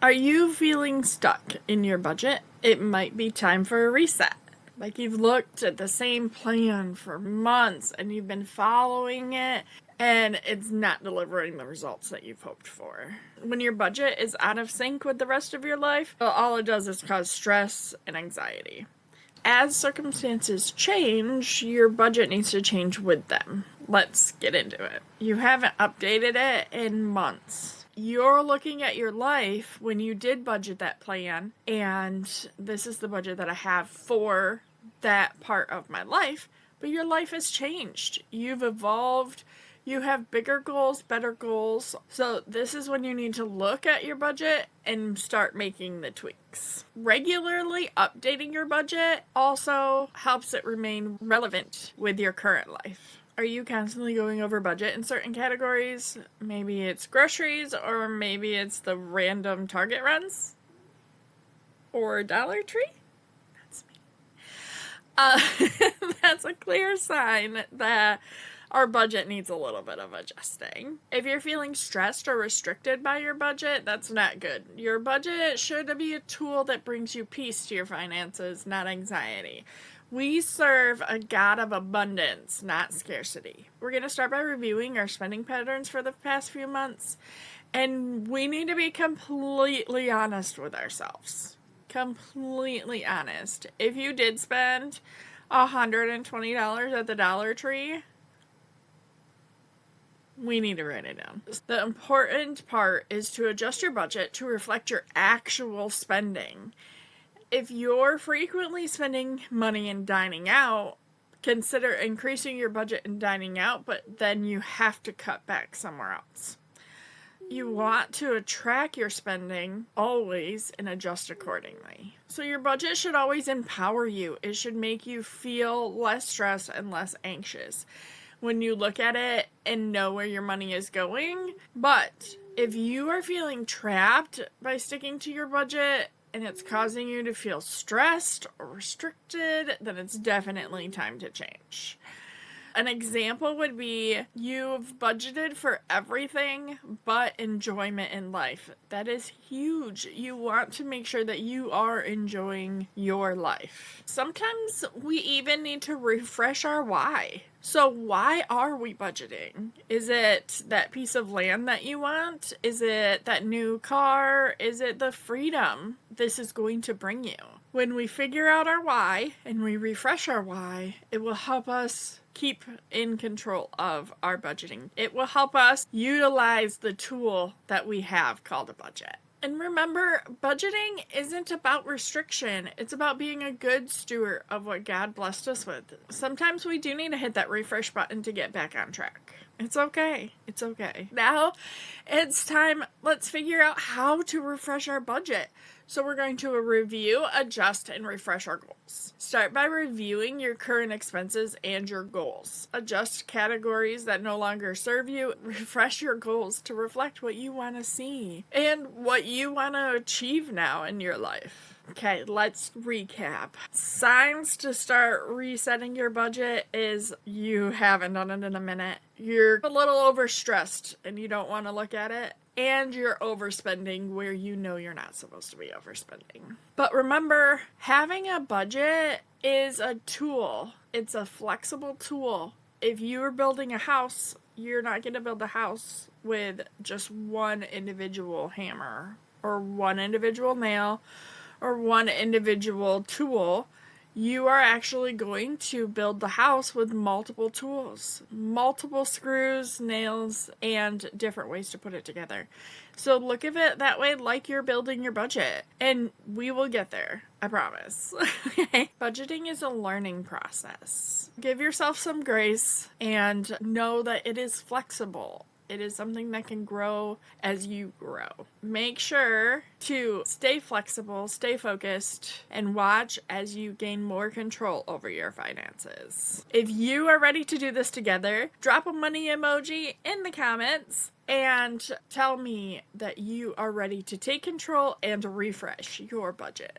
Are you feeling stuck in your budget? It might be time for a reset. Like you've looked at the same plan for months and you've been following it and it's not delivering the results that you've hoped for. When your budget is out of sync with the rest of your life, all it does is cause stress and anxiety. As circumstances change, your budget needs to change with them. Let's get into it. You haven't updated it in months. You're looking at your life when you did budget that plan, and this is the budget that I have for that part of my life, but your life has changed. You've evolved. You have bigger goals, better goals. So this is when you need to look at your budget and start making the tweaks. Regularly updating your budget also helps it remain relevant with your current life. Are you constantly going over budget in certain categories? Maybe it's groceries, or maybe it's the random Target runs? Or Dollar Tree? That's me. That's a clear sign that our budget needs a little bit of adjusting. If you're feeling stressed or restricted by your budget, that's not good. Your budget should be a tool that brings you peace to your finances, not anxiety. We serve a God of abundance, not scarcity. We're going to start by reviewing our spending patterns for the past few months, and we need to be completely honest with ourselves. Completely honest. If you did spend $120 at the Dollar Tree, we need to write it down. The important part is to adjust your budget to reflect your actual spending. If you're frequently spending money in dining out, consider increasing your budget in dining out, but then you have to cut back somewhere else. You want to track your spending always and adjust accordingly. So your budget should always empower you. It should make you feel less stressed and less anxious when you look at it and know where your money is going. But if you are feeling trapped by sticking to your budget and it's causing you to feel stressed or restricted, then it's definitely time to change. An example would be you've budgeted for everything but enjoyment in life. That is huge. You want to make sure that you are enjoying your life. Sometimes we even need to refresh our why. So why are we budgeting? Is it that piece of land that you want? Is it that new car? Is it the freedom this is going to bring you? When we figure out our why and we refresh our why, it will help us keep in control of our budgeting. It will help us utilize the tool that we have called a budget. And remember, budgeting isn't about restriction. It's about being a good steward of what God blessed us with. Sometimes we do need to hit that refresh button to get back on track. It's okay. It's okay. Now it's time. Let's figure out how to refresh our budget. So we're going to review, adjust, and refresh our goals. Start by reviewing your current expenses and your goals. Adjust categories that no longer serve you. Refresh your goals to reflect what you want to see and what you want to achieve now in your life. Okay, let's recap. Signs to start resetting your budget is you haven't done it in a minute. You're a little overstressed and you don't want to look at it. And you're overspending where you know you're not supposed to be overspending. But remember, having a budget is a tool. It's a flexible tool. If you are building a house, you're not going to build a house with just one individual hammer or one individual nail or one individual tool. You are actually going to build the house with multiple tools, multiple screws, nails, and different ways to put it together. So look at it that way, like you're building your budget, and we will get there. I promise. Okay? Budgeting is a learning process. Give yourself some grace and know that it is flexible. It is something that can grow as you grow. Make sure to stay flexible, stay focused, and watch as you gain more control over your finances. If you are ready to do this together, drop a money emoji in the comments and tell me that you are ready to take control and refresh your budget.